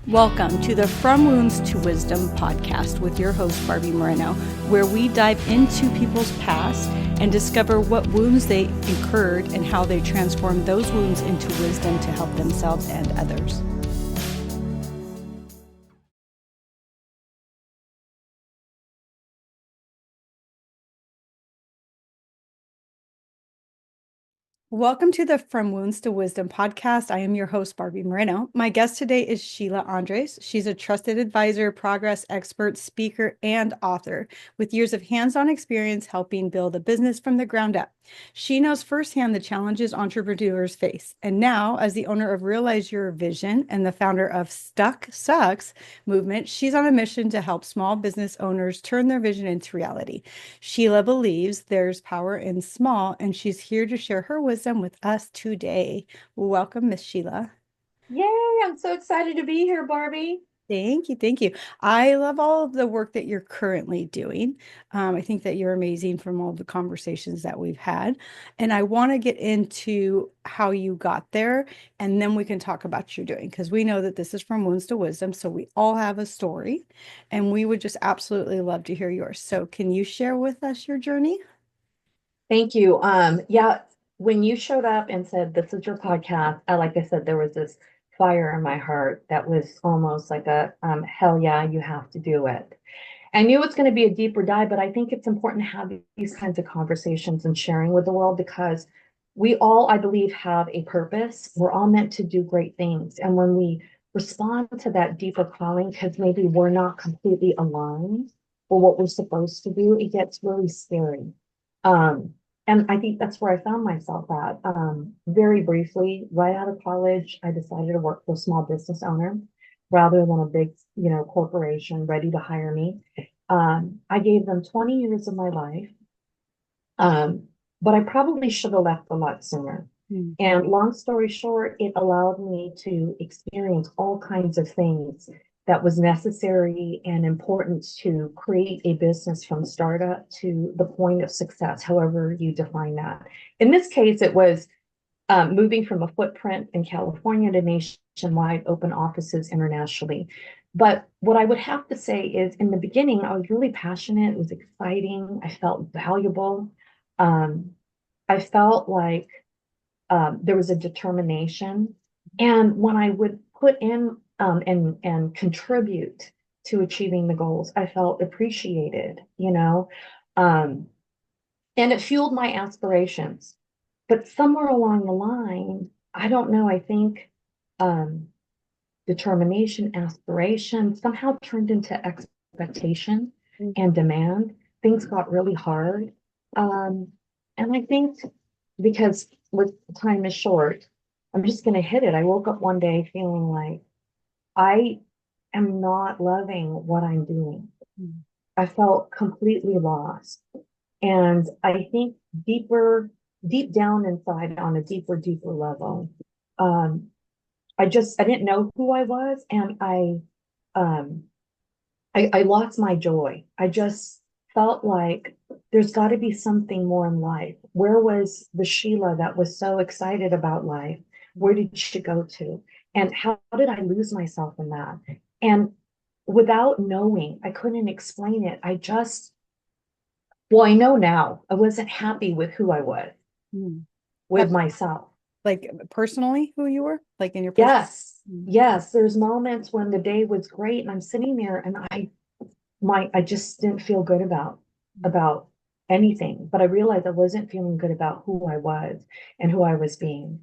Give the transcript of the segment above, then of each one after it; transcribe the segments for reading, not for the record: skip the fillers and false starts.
Welcome to the From Wounds to Wisdom podcast with your host, Barbie Moreno, where we dive into people's past and discover what wounds they incurred and how they transformed those wounds into wisdom to help themselves and others. Welcome to the From Wounds to Wisdom podcast. I am your host, Barbie Moreno. My guest today is Sheila Andres. She's a trusted advisor, progress expert, speaker, and author with years of hands-on experience helping build a business from the ground up. She knows firsthand the challenges entrepreneurs face. And now, as the owner of Realize Your Vision and the founder of Stuck Sucks movement, she's on a mission to help small business owners turn their vision into reality. Sheila believes there's power in small, and she's here to share her wisdom with us today. Welcome, Miss Sheila. Yay, I'm so excited to be here, Barbie. Thank you. Thank you. I love all of the work that you're currently doing. I think that you're amazing from all the conversations that we've had. And I want to get into how you got there, and then we can talk about what you're doing because we know that this is From Wounds to Wisdom. So we all have a story, and we would just absolutely love to hear yours. So can you share with us your journey? Thank you. When you showed up and said this is your podcast, like I said, there was this fire in my heart that was almost like a hell yeah, you have to do it. I knew it's going to be a deeper dive, but I think it's important to have these kinds of conversations and sharing with the world because we all, I believe, have a purpose. We're all meant to do great things. And when we respond to that deeper calling, because maybe we're not completely aligned for what we're supposed to do, it gets really scary. Um, and I think that's where I found myself at. Very briefly, right out of college, I decided to work for a small business owner rather than a big, corporation ready to hire me. I gave them 20 years of my life, but I probably should have left a lot sooner. Hmm. And long story short, it allowed me to experience all kinds of things that was necessary and important to create a business from startup to the point of success, however you define that. In this case, it was moving from a footprint in California to nationwide open offices internationally. But what I would have to say is in the beginning, I was really passionate. It was exciting. I felt valuable. Um, I felt like there was a determination. And when I would put in and contribute to achieving the goals, I felt appreciated. Um, and it fueled my aspirations. But somewhere along the line, I don't know, I think um, determination, aspiration somehow turned into expectation and demand. Things got really hard. Um, and I think because with time is short, I'm just going to hit it. I woke up one day feeling like I am not loving what I'm doing. I felt completely lost. And I think deep down inside on a deeper level, um, I didn't know who I was and um, I lost my joy. I just felt like there's got to be something more in life. Where was the Sheila that was so excited about life? Where did she go to? And how did I lose myself in that? And without knowing, I couldn't explain it. Well, I know now I wasn't happy with who I was, Hmm. with myself. Like personally, who you were, like in your personal. Yes, yes. There's moments when the day was great and I'm sitting there and I just didn't feel good about anything. But I realized I wasn't feeling good about who I was and who I was being.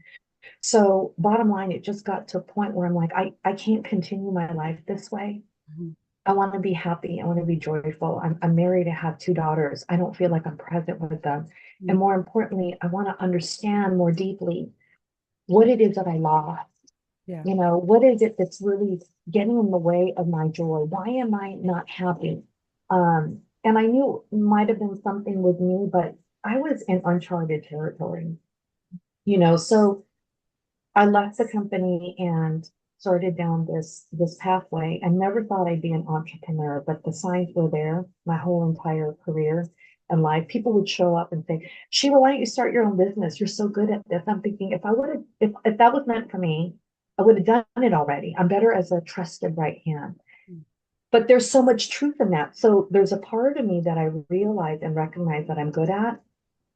So bottom line, it just got to a point where I'm like, I can't continue my life this way. Mhm. I want to be happy. I want to be joyful. I'm married. I have two daughters. I don't feel like I'm present with them. And Mhm. more importantly, I want to understand more deeply what it is that I lost. Yeah. What is it that's really getting in the way of my joy? Why am I not happy? And I knew it might have been something with me, but I was in uncharted territory. So I left the company and started down this pathway. I never thought I'd be an entrepreneur, but the signs were there my whole entire career and life. People would show up and say, Sheila, why don't you start your own business? You're so good at this. I'm thinking if I would have if that was meant for me, I would have done it already. I'm better as a trusted right hand. Mm. But there's so much truth in that. So there's a part of me that I realize and recognize that I'm good at.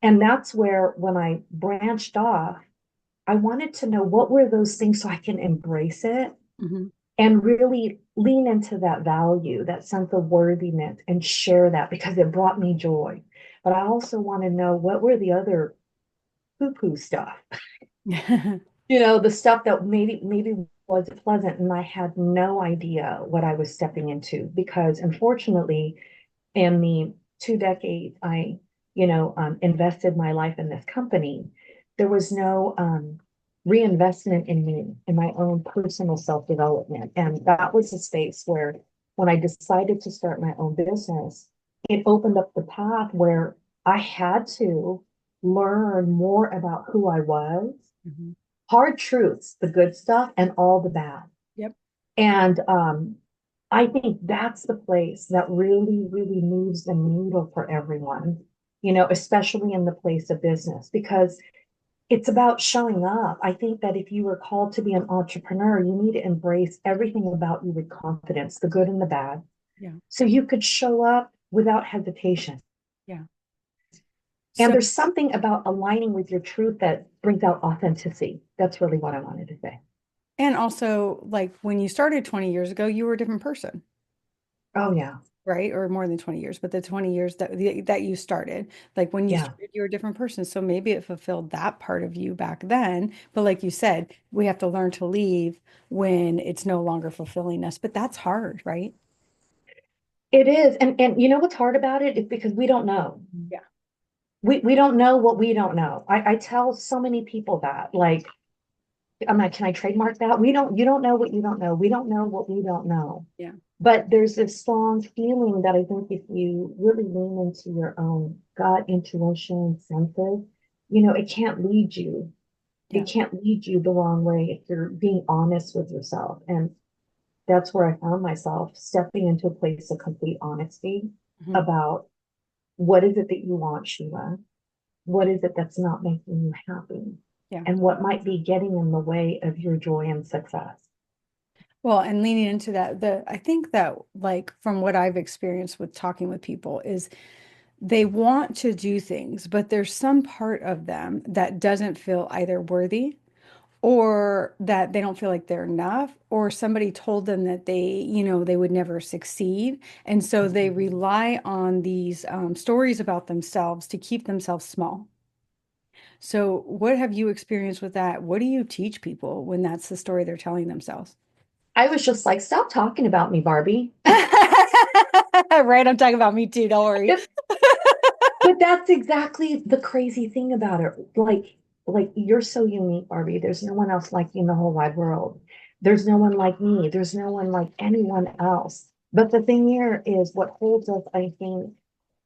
And that's where, when I branched off, I wanted to know what were those things so I can embrace it Mhm. and really lean into that value, that sense of worthiness, and share that because it brought me joy. But I also want to know what were the other poo-poo stuff, the stuff that maybe was pleasant and I had no idea what I was stepping into because unfortunately in the 2 decades I, invested my life in this company, there was no reinvestment in me, in my own personal self-development. And that was a space where when I decided to start my own business, it opened up the path where I had to learn more about who I was, Mhm. hard truths, the good stuff and all the bad. Yep. And I think that's the place that really, really moves the needle for everyone, especially in the place of business, because it's about showing up. I think that if you were called to be an entrepreneur, you need to embrace everything about you with confidence, the good and the bad, Yeah. so you could show up without hesitation. Yeah. And So, there's something about aligning with your truth that brings out authenticity. That's really what I wanted to say. and also, like when you started 20 years ago, you were a different person, Oh, yeah. right? Or more than 20 years, but the 20 years that you started, like when you Yeah. started, you were a different person. So maybe it fulfilled that part of you back then. But like you said, we have to learn to leave when it's no longer fulfilling us. But that's hard, right? It is. And you know what's hard about it is because we don't know. Yeah. We don't know what we don't know. I tell so many people that, like, I'm like, can I trademark that? You don't know what you don't know. We don't know what we don't know. Yeah. But there's this strong feeling that I think if you really lean into your own gut, intuition, senses, it can't lead you. Yeah. It can't lead you the wrong way if you're being honest with yourself. And that's where I found myself stepping into a place of complete honesty Mhm. about what is it that you want, Sheila? What is it that's not making you happy? Yeah. And what might be getting in the way of your joy and success? Well, and leaning into that, I think that like from what I've experienced with talking with people is they want to do things, but there's some part of them that doesn't feel either worthy or that they don't feel like they're enough, or somebody told them that they would never succeed. And so they rely on these stories about themselves to keep themselves small. So, what have you experienced with that? What do you teach people when that's the story they're telling themselves? I was just like, stop talking about me, Barbie. Right, I'm talking about me too, don't worry. But that's exactly the crazy thing about it. Like you're so unique, Barbie. There's no one else like you in the whole wide world. There's no one like me. There's no one like anyone else. But the thing here is what holds us, I think,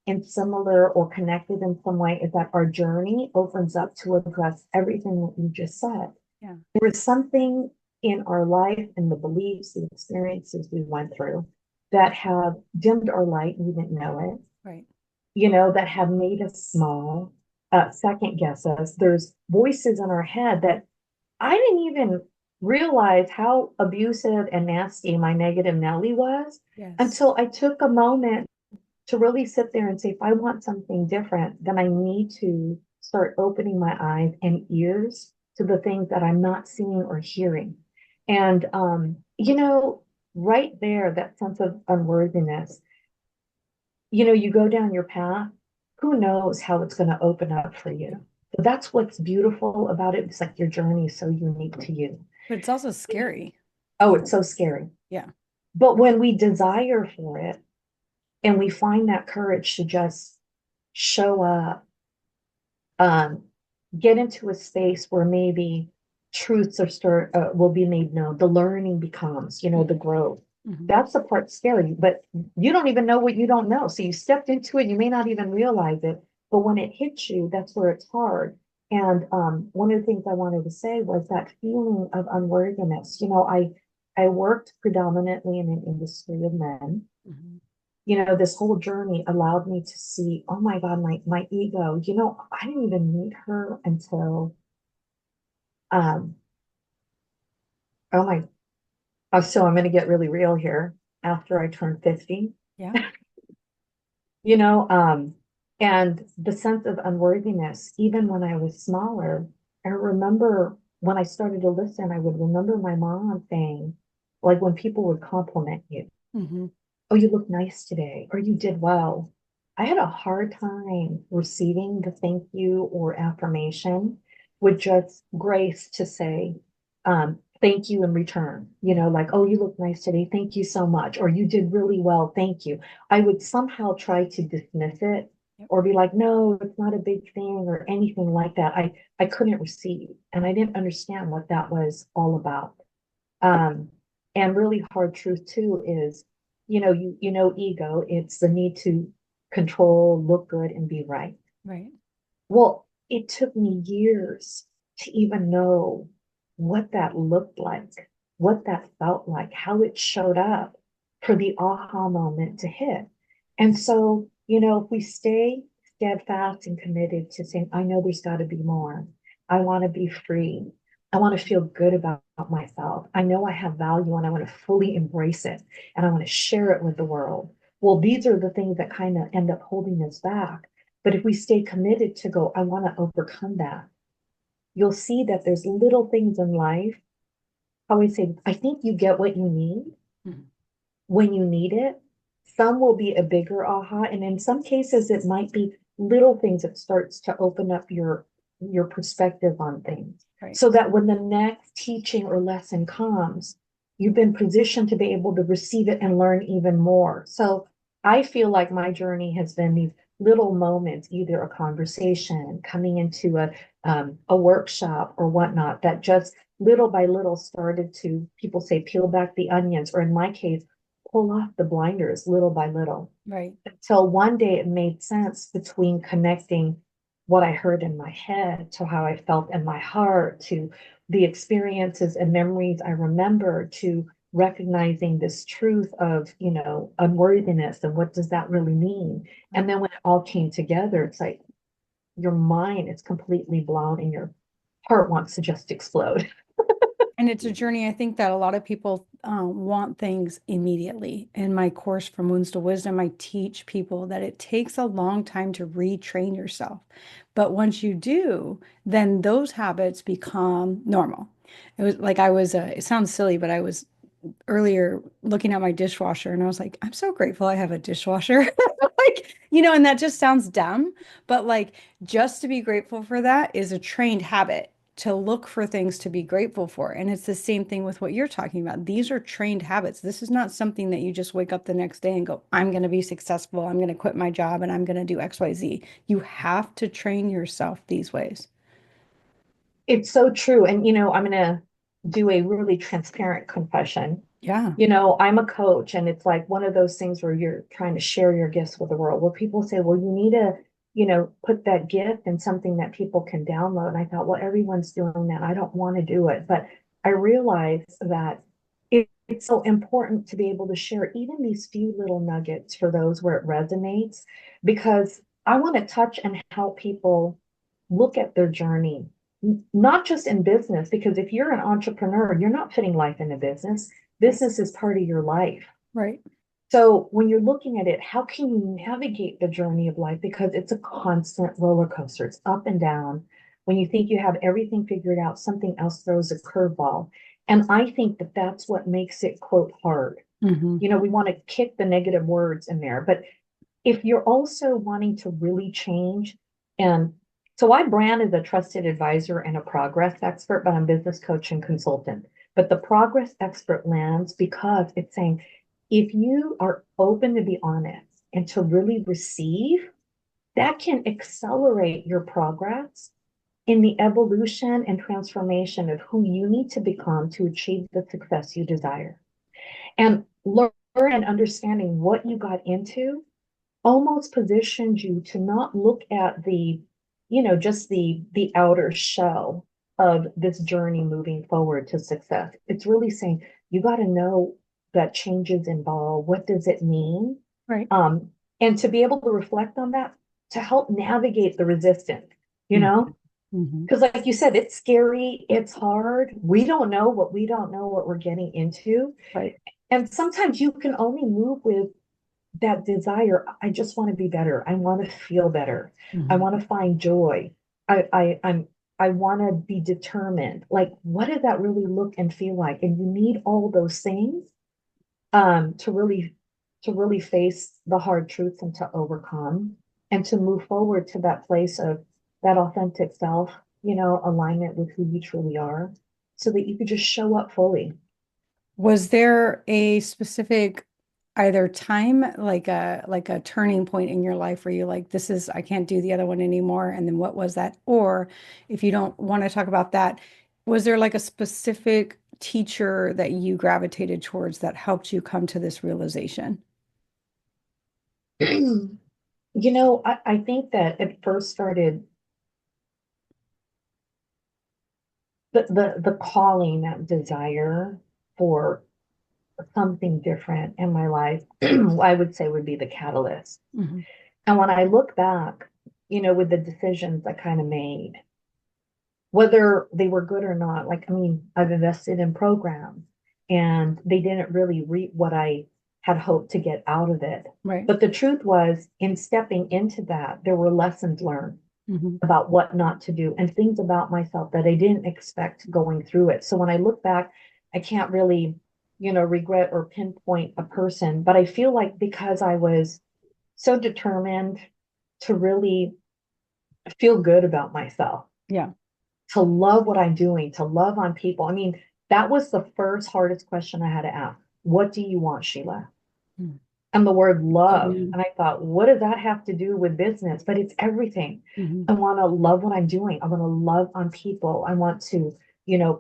in similar or connected in some way is that our journey opens up to address everything that you just said. Yeah, There is something in our life and the beliefs, the experiences we went through that have dimmed our light, we didn't know it, right. that have made us small, second guess us. There's voices in our head that I didn't even realize how abusive and nasty my negative Nelly was Yes. until I took a moment to really sit there and say, if I want something different, then I need to start opening my eyes and ears to the things that I'm not seeing or hearing. And, right there, that sense of unworthiness, you go down your path, who knows how it's going to open up for you. So that's what's beautiful about it. It's like your journey is so unique to you. But it's also scary. Oh, it's so scary. Yeah. But when we desire for it and we find that courage to just show up, um, get into a space where maybe truths will be made known. The learning becomes, the growth. Mhm. That's the part scary, but you don't even know what you don't know. So you stepped into it, you may not even realize it, but when it hits you, that's where it's hard. And one of the things I wanted to say was that feeling of unworthiness. I worked predominantly in an industry of men. Mhm. This whole journey allowed me to see, oh my God, my ego, I didn't even meet her until um, Oh my, so I'm going to get really real here. After I turned 50, Yeah. you know, and the sense of unworthiness, even when I was smaller, I remember when I started to listen, I would remember my mom saying, like when people would compliment you, Hmm. oh, you look nice today, or you did well. I had a hard time receiving the thank you or affirmation with just grace to say, thank you in return. You Yeah. know, like, oh, you look nice today. Thank you so much. Or you did really well. Thank you. I would somehow try to dismiss it Yep. or be like, no, it's not a big thing or anything like that. I couldn't receive and I didn't understand what that was all about. Um, and really hard truth too is, ego, it's the need to control, look good, and be right. Right. Well, it took me years to even know what that looked like, what that felt like, how it showed up for the aha moment to hit. And so, if we stay steadfast and committed to saying, I know there's got to be more. I want to be free. I want to feel good about myself. I know I have value and I want to fully embrace it and I want to share it with the world. Well, these are the things that kind of end up holding us back. But if we stay committed to go, I want to overcome that, you'll see that there's little things in life. I always say, I think you get what you need Mhm. when you need it. Some will be a bigger aha, and in some cases, it might be little things that starts to open up your perspective on things, Right. so that when the next teaching or lesson comes, you've been positioned to be able to receive it and learn even more. So I feel like my journey has been these little moments, either a conversation, coming into a workshop or whatnot, that just little by little started to, people say, peel back the onions, or in my case, pull off the blinders little by little, Right. until one day it made sense between connecting what I heard in my head to how I felt in my heart to the experiences and memories I remember to recognizing this truth of, unworthiness and what does that really mean. And Right. then when it all came together, it's like your mind is completely blown and your heart wants to just explode. And it's a journey. I think that a lot of people want things immediately. In my course, From Wounds to Wisdom, I teach people that it takes a long time to retrain yourself. But once you do, then those habits become normal. It was like it sounds silly, but I was earlier looking at my dishwasher and I was like, I'm so grateful I have a dishwasher. Like, and that just sounds dumb, but like just to be grateful for that is a trained habit to look for things to be grateful for. And it's the same thing with what you're talking about. These are trained habits. This is not something that you just wake up the next day and go, I'm going to be successful. I'm going to quit my job and I'm going to do XYZ. You have to train yourself these ways. It's so true. And, I'm going to do a really transparent confession. Yeah. I'm a coach, and it's like one of those things where you're trying to share your gifts with the world, where people say, well, you need to, put that gift in something that people can download. And I thought, well, everyone's doing that. I don't want to do it. But I realized that it's so important to be able to share even these few little nuggets for those where it resonates, because I want to touch and help people look at their journey, not just in business, because if you're an entrepreneur, you're not fitting life into business. Right. Business is part of your life. Right. So when you're looking at it, how can you navigate the journey of life? Because it's a constant roller coaster. It's up and down. When you think you have everything figured out, something else throws a curveball. And I think that that's what makes it, quote, hard. Hmm. We want to kick the negative words in there. But if you're also wanting to really change, and so I brand as a trusted advisor and a progress expert, but I'm business coach and consultant. But the progress expert lands because it's saying, if you are open to be honest and to really receive, that can accelerate your progress in the evolution and transformation of who you need to become to achieve the success you desire. And learn and understanding what you got into almost positioned you to not look at just the outer shell of this journey moving forward to success. It's really saying you got to know that changes involve. What does it mean? Right. And to be able to reflect on that to help navigate the resistance, you know? Mhm. Because like you said, it's scary, it's hard. We don't know what we're getting into. Right. And sometimes you can only move with that desire. I just want to be better. I want to feel better. I Mhm. want to find joy. I want to be determined. Like, what does that really look and feel like? And you need all those things to really face the hard truths and to overcome and to move forward to that place of that authentic self, alignment with who you truly are, so that you could just show up fully. Was there a specific either time, like a turning point in your life where you're like, this is, I can't do the other one anymore? And then what was that? Or if you don't want to talk about that, was there like a specific teacher that you gravitated towards that helped you come to this realization? I think that it first started the calling, that desire for something different in my life, I would say would be the catalyst. Mhm. And when I look back, with the decisions I kind of made, whether they were good or not, like, I mean, I've invested in programs and they didn't really reap what I had hoped to get out of it. Right. But the truth was, in stepping into that, there were lessons learned Mhm. about what not to do and things about myself that I didn't expect going through it. So when I look back, I can't really, regret or pinpoint a person, but I feel like because I was so determined to really feel good about myself, Yeah. to love what I'm doing, to love on people. I mean, that was the first hardest question I had to ask. What do you want, Sheila? Mhm. And the word Oh, love. man. And I thought, what does that have to do with business? But it's everything. Mhm. I want to love what I'm doing. I want to love on people. I want to,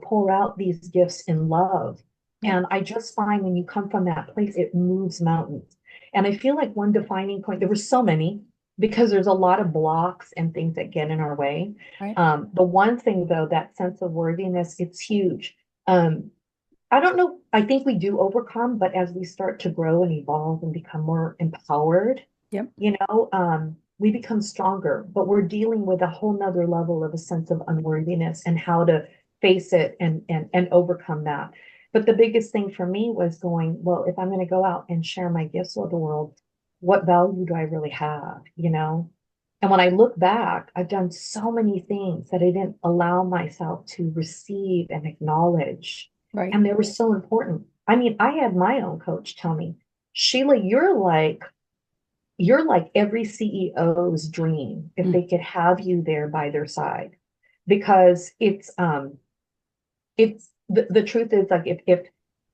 pour out these gifts in love. Yep. And I just find when you come from that place, it moves mountains. And I feel like one defining point, there were so many because there's a lot of blocks and things that get in our way. Right. The one thing though, that sense of worthiness, it's huge. Um, I don't know. I think we do overcome, but as we start to grow and evolve and become more empowered, Yep. we become stronger, but we're dealing with a whole nother level of a sense of unworthiness and how to face it and overcome that. But the biggest thing for me was going, well, if I'm going to go out and share my gifts with the world, what value do I really have, And when I look back, I've done so many things that I didn't allow myself to receive and acknowledge. Right. And they were so important. I mean, I had my own coach tell me, Sheila, you're like every CEO's dream if Mm. they could have you there by their side. Because it's the truth is, like, if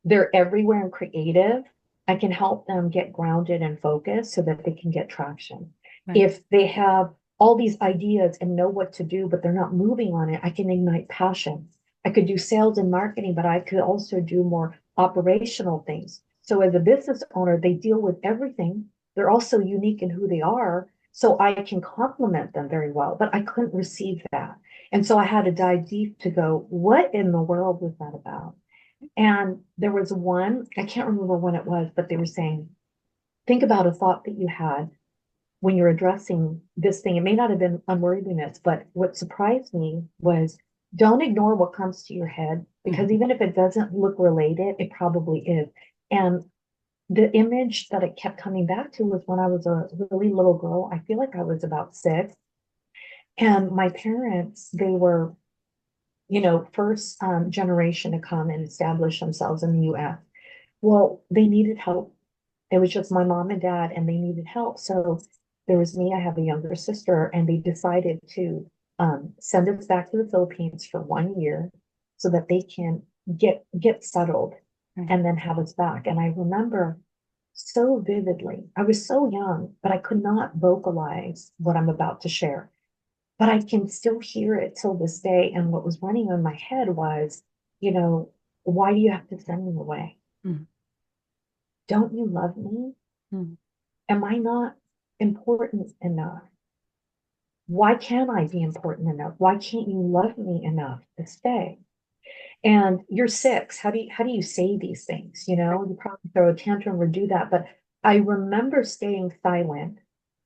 they're everywhere and creative, I can help them get grounded and focused so that they can get traction. Right. If they have all these ideas and know what to do, but they're not moving on it, I can ignite passion. I could do sales and marketing, but I could also do more operational things. So as a business owner, they deal with everything. They're also unique in who they are. So I can complement them very well, but I couldn't receive that. And so I had to dive deep to go, what in the world was that about? And there was one, I can't remember when it was, but they were saying, think about a thought that you had when you're addressing this thing. It may not have been unworthiness, but what surprised me was don't ignore what comes to your head, because Mhm. even if it doesn't look related, it probably is. And the image that it kept coming back to was when I was a really little girl. I feel like I was about 6. And my parents, they were first generation to come and establish themselves in the US. Well, they needed help. It was just my mom and dad, and they needed help. So there was me, I have a younger sister, and they decided to send us back to the Philippines for 1 year so that they can get settled Right. and then have us back. And I remember so vividly, I was so young, but I could not vocalize what I'm about to share, but I can still hear it till this day. And what was running in my head was, you know, why do you have to send me away? Mm. Don't you love me? Mm. Am I not important enough? Why can't I be important enough? Why can't you love me enough to stay? And you're 6. How do you say these things? You probably throw a tantrum or do that. But I remember staying silent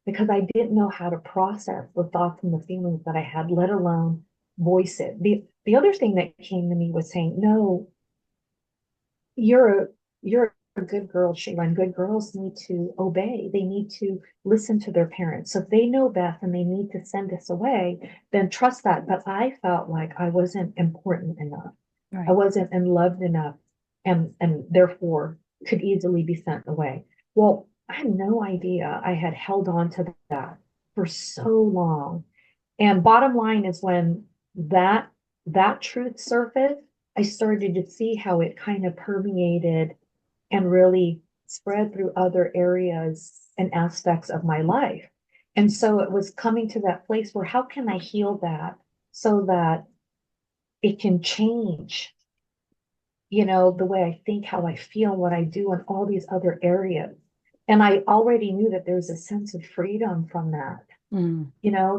because I didn't know how to process the thoughts and the feelings that I had, let alone voice it. The other thing that came to me was saying, no, you're a good girl, Sheila, and good girls need to obey. They need to listen to their parents. So if they know best and they need to send us away, then trust that. But I felt like I wasn't important enough. I Right. wasn't and loved enough and therefore could easily be sent away. Well, I had no idea I had held on to that for so long. And bottom line is when that that truth surfaced, I started to see how it kind of permeated and really spread through other areas and aspects of my life. And so it was coming to that place where how can I heal that so that it can change, the way I think, how I feel, what I do in all these other areas. And I already knew that there's a sense of freedom from that, Mm.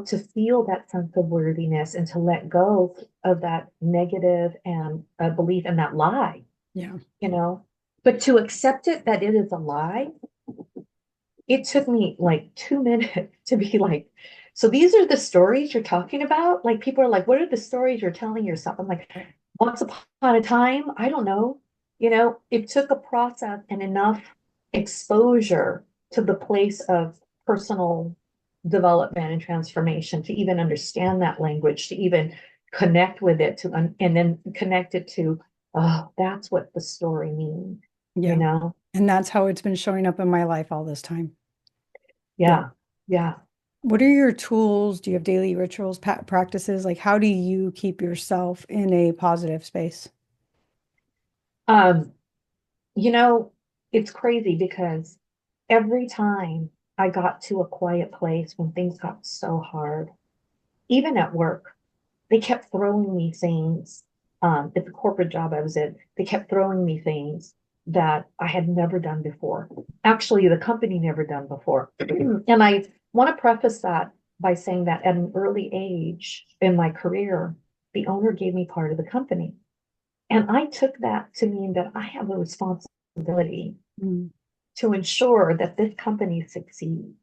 to feel that sense of worthiness and to let go of that negative and belief in that lie, Yeah. you know, but to accept it that it is a lie, it took me like 2 minutes to be like, so these are the stories you're talking about? Like people are like, what are the stories you're telling yourself? I'm like, Right. once upon a time, I don't know. It took a process and enough exposure to the place of personal development and transformation to even understand that language, to even connect with it, and then connect it to, oh, that's what the story means, you Yeah. know? And that's how it's been showing up in my life all this time. Yeah. Yeah, yeah. What are your tools? Do you have daily rituals, practices? Like, how do you keep yourself in a positive space? Um, you know, it's crazy because every time I got to a quiet place when things got so hard, even at work, they kept throwing me things. At the corporate job I was in, they kept throwing me things that I had never done before. Actually, the company never done before. And I want to preface that by saying that at an early age in my career, the owner gave me part of the company. And I took that to mean that I have a responsibility Mm. to ensure that this company succeeds.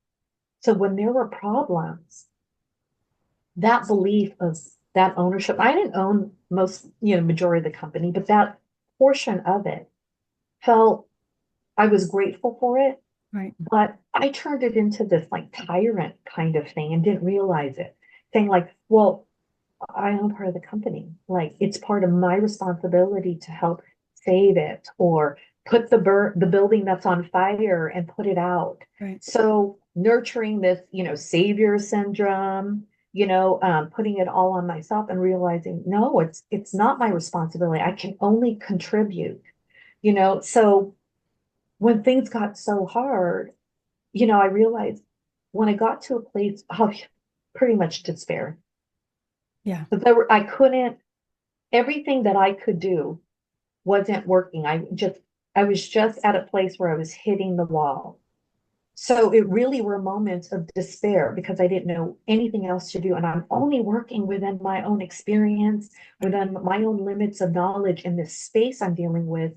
So when there were problems, that belief of that ownership, I didn't own most, majority of the company, but that portion of it felt I was grateful for it, Right. but I turned it into this like tyrant kind of thing and didn't realize it. Saying like, well, I am part of the company. Like it's part of my responsibility to help save it or put the building that's on fire and put it out. Right. So nurturing this, savior syndrome, putting it all on myself and realizing, no, it's not my responsibility. I can only contribute, So when things got so hard, I realized when I got to a place of pretty much despair, Yeah. that I couldn't, everything that I could do wasn't working. I was just at a place where I was hitting the wall. So it really were moments of despair because I didn't know anything else to do. And I'm only working within my own experience, Right. within my own limits of knowledge in this space I'm dealing with.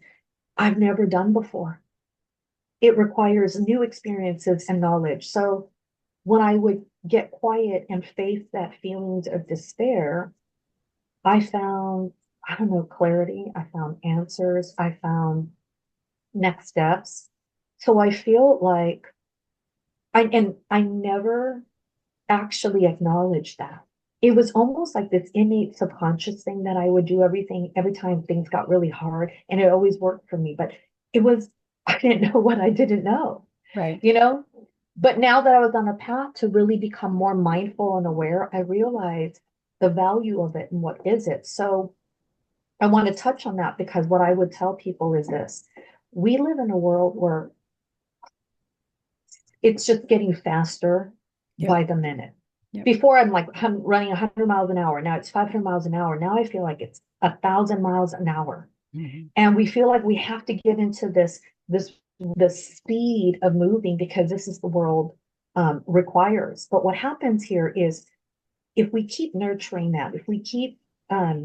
I've never done before. It requires new experiences and knowledge. So when I would get quiet and face that feelings of despair, I found, I don't know, clarity. I found answers. I found next steps. So I feel like I never actually acknowledged that. It was almost like this innate subconscious thing that I would do everything every time things got really hard, and it always worked for me. But it was, I didn't know what I didn't know, Right. you know? But now that I was on a path to really become more mindful and aware, I realized the value of it and what is it. So I want to touch on that because what I would tell people is this. We live in a world where it's just getting faster Yep. by the minute. Yep. Before I'm running 100 miles an hour. Now it's 500 miles an hour. Now I feel like it's 1,000 miles an hour. Mhm. And we feel like we have to get into this, the speed of moving because this is the world requires. But what happens here is if we keep nurturing that, if we keep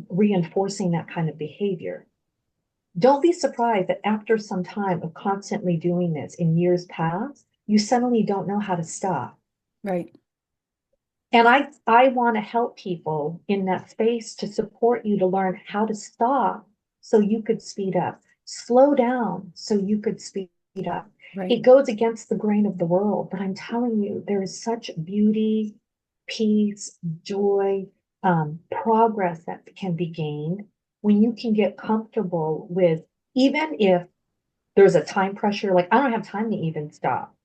reinforcing that kind of behavior, don't be surprised that after some time of constantly doing this in years past, you suddenly don't know how to stop. Right. And I want to help people in that space to support you to learn how to stop so you could speed up, slow down so you could speed up. Right. It goes against the grain of the world, but I'm telling you, there is such beauty, peace, joy, progress that can be gained when you can get comfortable with, even if there's a time pressure, like I don't have time to even stop.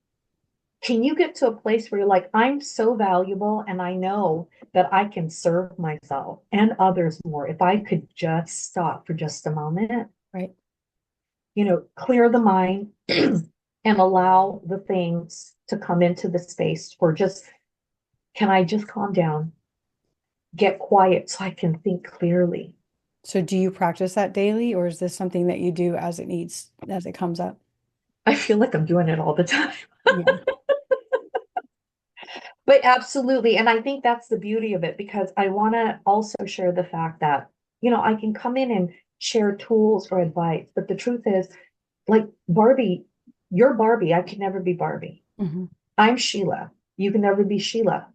Can you get to a place where you're like, I'm so valuable and I know that I can serve myself and others more if I could just stop for just a moment, Right. clear the mind and allow the things to come into the space for just, can I just calm down, get quiet so I can think clearly? So do you practice that daily, or is this something that you do as it comes up? I feel like I'm doing it all the time. Yeah. But absolutely. And I think that's the beauty of it because I want to also share the fact that, I can come in and share tools or advice. But the truth is, like Barbie, you're Barbie. I could never be Barbie. Hmm. I'm Sheila. You can never be Sheila.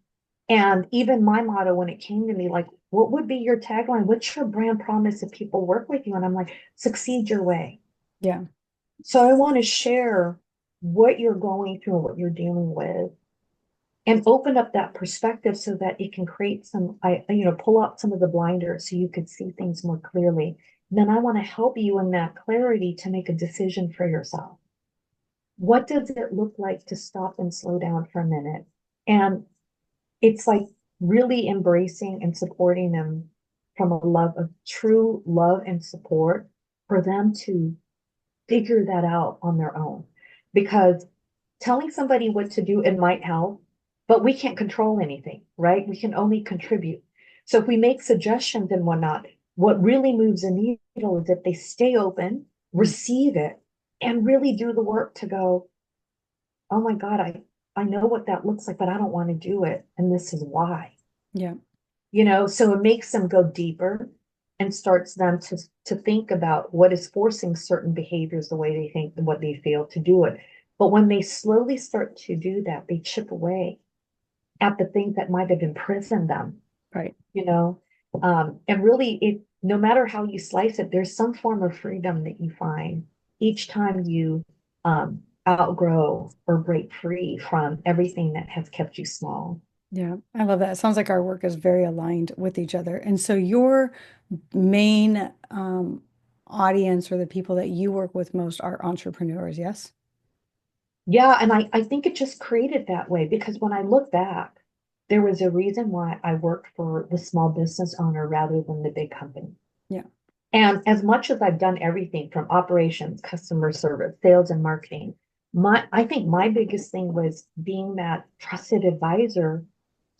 And even my motto when it came to me, like, what would be your tagline? What's your brand promise if people work with you? And I'm like, succeed your way. Yeah. So I want to share what you're going through and what you're dealing with and open up that perspective so that it can create pull out some of the blinders so you could see things more clearly. And then I want to help you in that clarity to make a decision for yourself. What does it look like to stop and slow down for a minute? And it's like really embracing and supporting them from a love of true love and support for them to figure that out on their own. Because telling somebody what to do, it might help, but we can't control anything, right? We can only contribute. So if we make suggestions and whatnot, what really moves the needle is if they stay open, receive it, and really do the work to go, oh my God, I know what that looks like, but I don't want to do it. And this is why. Yeah. So it makes them go deeper and starts them to think about what is forcing certain behaviors the way they think and what they feel to do it. But when they slowly start to do that, they chip away at the things that might have imprisoned them, Right. you know. And really, it no matter how you slice it, there's some form of freedom that you find each time you outgrow or break free from everything that has kept you small. Yeah. I love that. It sounds like our work is very aligned with each other. And so your main audience, or the people that you work with most, are entrepreneurs, yes? Yeah, and I think it just created that way because when I look back, there was a reason why I worked for the small business owner rather than the big company. Yeah. And as much as I've done everything from operations, customer service, sales, and marketing, I think my biggest thing was being that trusted advisor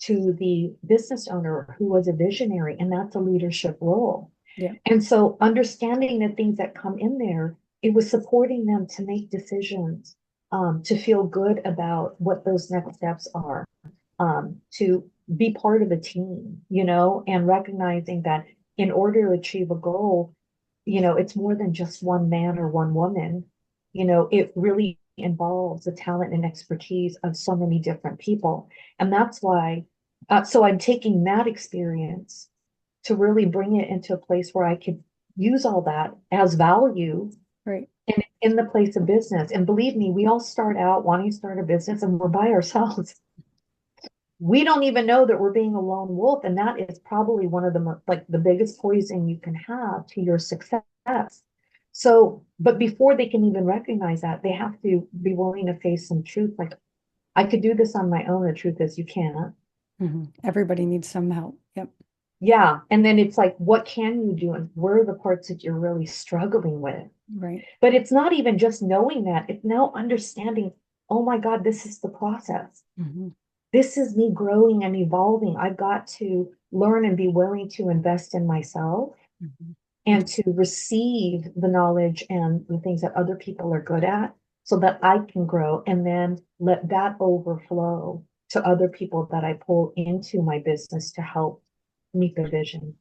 to the business owner who was a visionary, and that's a leadership role. Yeah. And so understanding the things that come in there, it was supporting them to make decisions, to feel good about what those next steps are, to be part of a team, and recognizing that in order to achieve a goal, it's more than just one man or one woman. It really involves the talent and expertise of so many different people. And that's why, so I'm taking that experience to really bring it into a place where I could use all that as value Right. in the place of business. And believe me, we all start out wanting to start a business and we're by ourselves. We don't even know that we're being a lone wolf. And that is probably one of the biggest poison you can have to your success. So, but before they can even recognize that, they have to be willing to face some truth. Like, I could do this on my own. The truth is, you can't. Everybody needs some help. Yep. Yeah. And then it's like, what can you do? And where are the parts that you're really struggling with? Right. But it's not even just knowing that, it's now understanding, oh my God, this is the process. Hmm. This is me growing and evolving. I've got to learn and be willing to invest in myself Hmm. and to receive the knowledge and the things that other people are good at so that I can grow and then let that overflow to other people that I pull into my business to help meet their vision.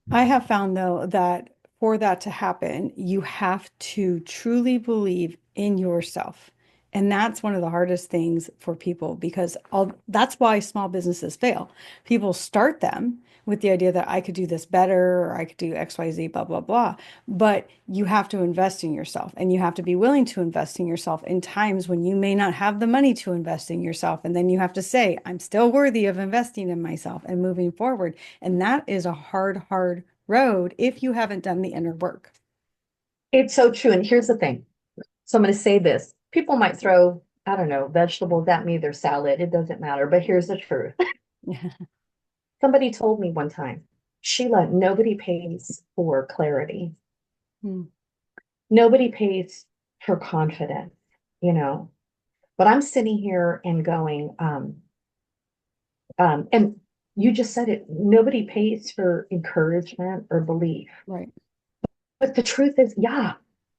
I have found, though, that for that to happen, you have to truly believe in yourself. And that's one of the hardest things for people because that's why small businesses fail. People start them with the idea that I could do this better or I could do XYZ, blah, blah, blah. But you have to invest in yourself and you have to be willing to invest in yourself in times when you may not have the money to invest in yourself. And then you have to say, I'm still worthy of investing in myself and moving forward. And that is a hard, hard road if you haven't done the inner work. It's so true. And here's the thing. So I'm going to say this. People might throw, I don't know, vegetables at me, their salad. It doesn't matter. But here's the truth. Somebody told me one time, Sheila, nobody pays for clarity. Hmm. Nobody pays for confidence, you know. But I'm sitting here and going, and you just said it, nobody pays for encouragement or belief. Right. But the truth is, yeah,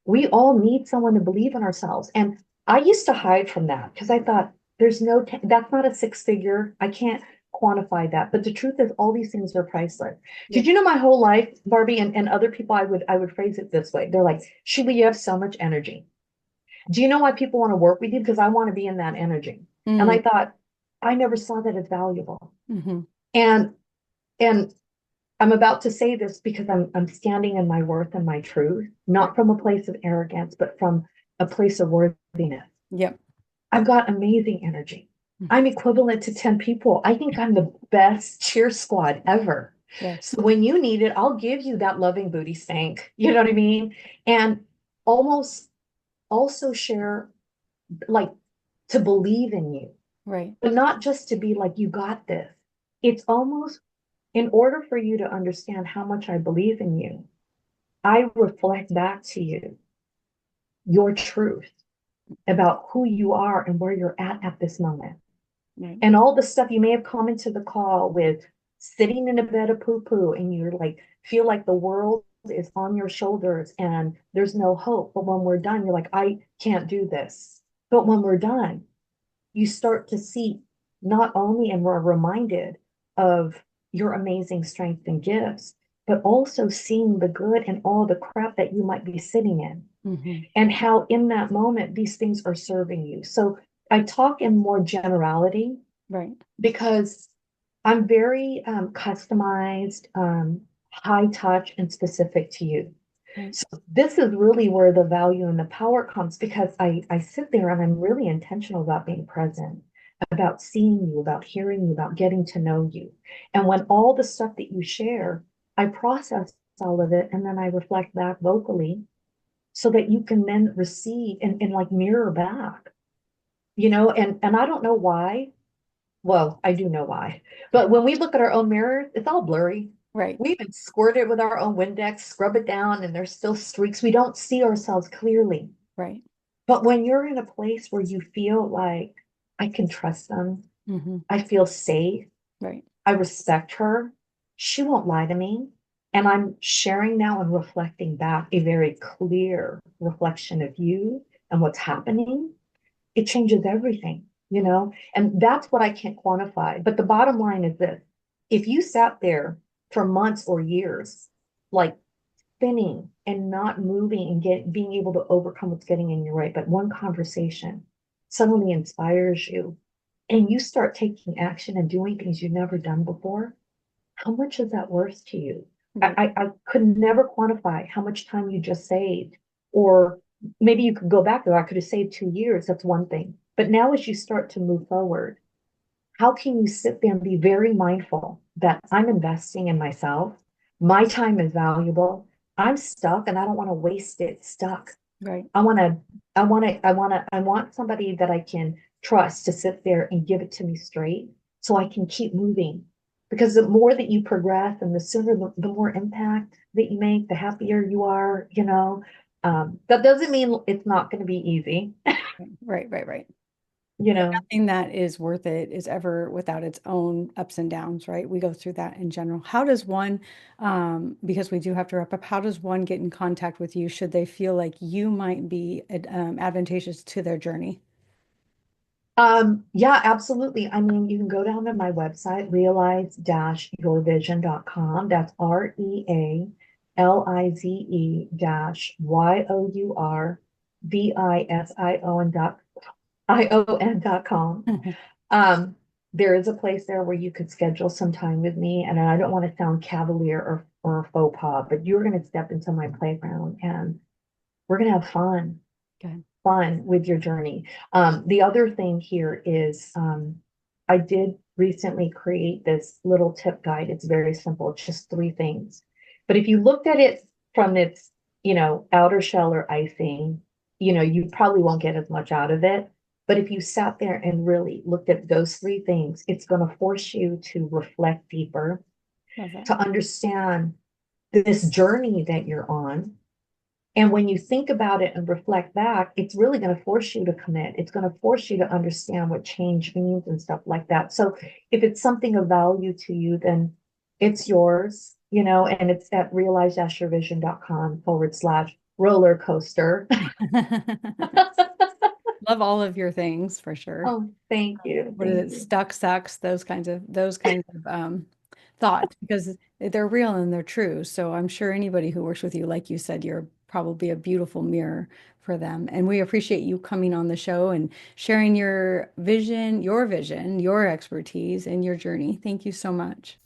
we all need someone to believe in ourselves. And I used to hide from that because I thought there's no, that's not a six figure. I can't quantify that. But the truth is, all these things are priceless. Yep. Did you know my whole life, Barbie, and other people, I would phrase it this way. They're like, Sheila, you have so much energy. Do you know why people want to work with you? Because I want to be in that energy. And Hmm. I thought, I never saw that as valuable. Hmm. And and I'm about to say this because I'm standing in my worth and my truth, Right. not from a place of arrogance, but from a place of worthiness. Yep. I've got amazing energy. I'm equivalent to 10 people. I think I'm the best cheer squad ever. Yes. So when you need it, I'll give you that loving booty stank. You know what I mean? And almost also share, like, to believe in you, Right. but not just to be like, you got this. It's almost in order for you to understand how much I believe in you, I reflect back to you your truth about who you are and where you're at this moment. Right. And all the stuff you may have come into the call with sitting in a bed of poo poo and you're like, feel like the world is on your shoulders and there's no hope. But when we're done, you're like, I can't do this. But when we're done, you start to see not only and we're reminded of your amazing strengths and gifts, but also seeing the good and all the crap that you might be sitting in Hmm. and how in that moment these things are serving you. So I talk in more generality Right. because I'm very customized, high touch, and specific to you. Right. So this is really where the value and the power comes because I sit there and I'm really intentional about being present, about seeing you, about hearing you, about getting to know you. And when all the stuff that you share, I process all of it and then I reflect back vocally so that you can then receive and like mirror back, and I don't know why. Well, I do know why. But when we look at our own mirrors, it's all blurry. Right. We even squirt it with our own Windex, scrub it down, and there's still streaks. We don't see ourselves clearly. Right. But when you're in a place where you feel like I can trust them, Hmm. I feel safe, Right. I respect her, she won't lie to me. And I'm sharing now and reflecting back a very clear reflection of you and what's happening. It changes everything. And that's what I can't quantify. But the bottom line is this: if you sat there for months or years, like spinning and not moving and being able to overcome what's getting in your way, but one conversation suddenly inspires you and you start taking action and doing things you've never done before, how much is that worth to you? Right. I could never quantify how much time you just saved. Or maybe you could go back, though. I could have saved 2 years. That's one thing. But now, as you start to move forward, how can you sit there and be very mindful that I'm investing in myself? My time is valuable. I'm stuck and I don't want to waste it stuck. Right. I want to, I want somebody that I can trust to sit there and give it to me straight so I can keep moving. Because the more that you progress and the sooner, the more impact that you make, the happier you are. That doesn't mean it's not going to be easy, Right. Right. Right. you Yeah, know. nothing that is worth it is ever without its own ups and downs, right? We go through that in general. How does one, because we do have to wrap up, how does one get in contact with you should they feel like you might be advantageous to their journey? Yeah, absolutely. I mean, you can go down to my website, realize-yourvision.com. That's REALIZE-YOURVISION ION.com. Um, there is a place there where you could schedule some time with me, and I don't want to sound cavalier or faux pas, but you're going to step into my playground and we're going to have Good. fun with your journey. The other thing here is I did recently create this little tip guide. It's very simple, just three things. But if you looked at it from its, outer shell or icing, you probably won't get as much out of it. But if you sat there and really looked at those three things, it's going to force you to reflect deeper, Love that. to understand this journey that you're on. And when you think about it and reflect back, it's really going to force you to commit. It's going to force you to understand what change means and stuff like that. So if it's something of value to you, then it's yours, and it's at realize-your-vision.com/roller coaster. Love all of your things for sure. Oh, thank you. What is Thank it? you. Stuck sucks, those kinds of thoughts because they're real and they're true. So I'm sure anybody who works with you, like you said, you're probably a beautiful mirror for them. And we appreciate you coming on the show and sharing your vision, your expertise, and your journey. Thank you so much.